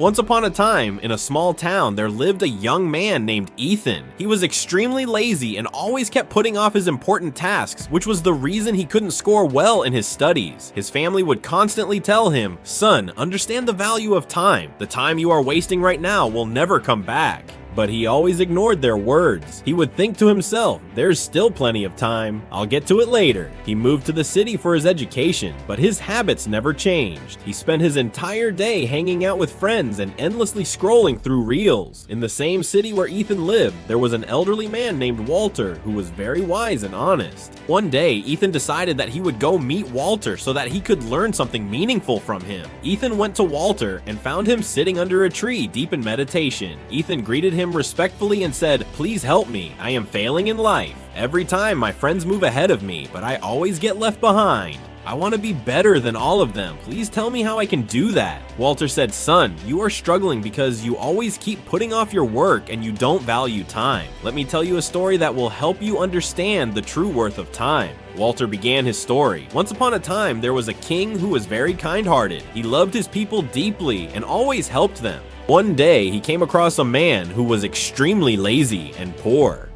Once upon a time, in a small town, there lived a young man named Ethan. He was extremely lazy and always kept putting off his important tasks, which was the reason he couldn't score well in his studies. His family would constantly tell him, "Son, understand the value of time. The time you are wasting right now will never come back." But he always ignored their words. He would think to himself, "There's still plenty of time. I'll get to it later." He moved to the city for his education, but his habits never changed. He spent his entire day hanging out with friends and endlessly scrolling through reels. In the same city where Ethan lived, there was an elderly man named Walter who was very wise and honest. One day, Ethan decided that he would go meet Walter so that he could learn something meaningful from him. Ethan went to Walter and found him sitting under a tree deep in meditation. Ethan greeted him respectfully and said, "Please help me. I am failing in life. Every time my friends move ahead of me, but I always get left behind. I want to be better than all of them. Please tell me how I can do that." Walter said, "Son, you are struggling because you always keep putting off your work and you don't value time. Let me tell you a story that will help you understand the true worth of time." Walter began his story. Once upon a time, there was a king who was very kind-hearted. He loved his people deeply and always helped them. One day, he came across a man who was extremely lazy and poor.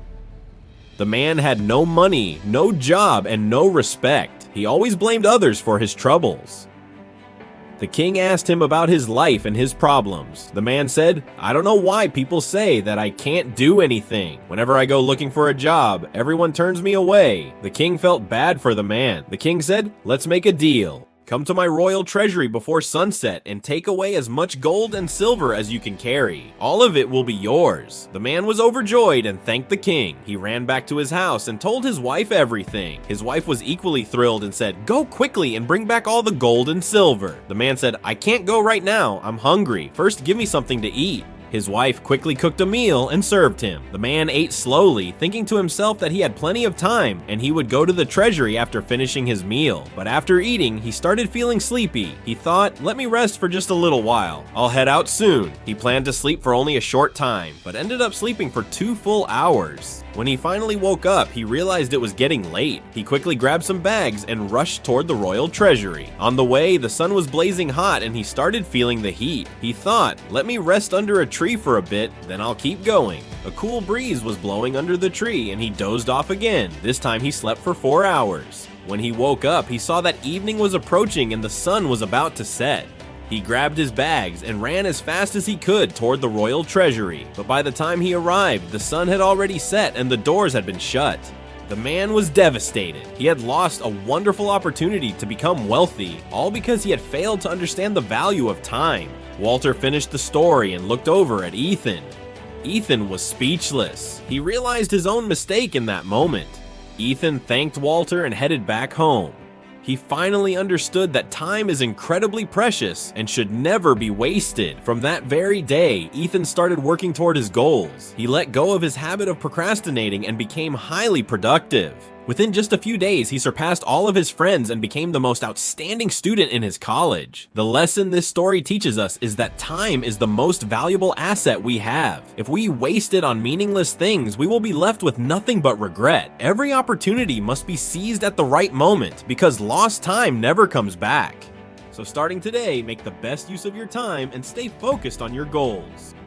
The man had no money, no job, and no respect. He always blamed others for his troubles. The king asked him about his life and his problems. The man said, "I don't know why people say that I can't do anything. Whenever I go looking for a job, everyone turns me away." The king felt bad for the man. The king said, "Let's make a deal. Come to my royal treasury before sunset and take away as much gold and silver as you can carry. All of it will be yours." The man was overjoyed and thanked the king. He ran back to his house and told his wife everything. His wife was equally thrilled and said, "Go quickly and bring back all the gold and silver." The man said, "I can't go right now. I'm hungry. First, give me something to eat." His wife quickly cooked a meal and served him. The man ate slowly, thinking to himself that he had plenty of time and he would go to the treasury after finishing his meal. But after eating, he started feeling sleepy. He thought, "Let me rest for just a little while. I'll head out soon." He planned to sleep for only a short time, but ended up sleeping for 2 full hours. When he finally woke up, he realized it was getting late. He quickly grabbed some bags and rushed toward the royal treasury. On the way, the sun was blazing hot and he started feeling the heat. He thought, "Let me rest under a tree for a bit, then I'll keep going." A cool breeze was blowing under the tree and he dozed off again. This time he slept for 4 hours. When he woke up, he saw that evening was approaching and the sun was about to set. He grabbed his bags and ran as fast as he could toward the royal treasury. But by the time he arrived, the sun had already set and the doors had been shut. The man was devastated. He had lost a wonderful opportunity to become wealthy, all because he had failed to understand the value of time. Walter finished the story and looked over at Ethan. Ethan was speechless. He realized his own mistake in that moment. Ethan thanked Walter and headed back home. He finally understood that time is incredibly precious and should never be wasted. From that very day, Ethan started working toward his goals. He let go of his habit of procrastinating and became highly productive. Within just a few days, he surpassed all of his friends and became the most outstanding student in his college. The lesson this story teaches us is that time is the most valuable asset we have. If we waste it on meaningless things, we will be left with nothing but regret. Every opportunity must be seized at the right moment because lost time never comes back. So starting today, make the best use of your time and stay focused on your goals.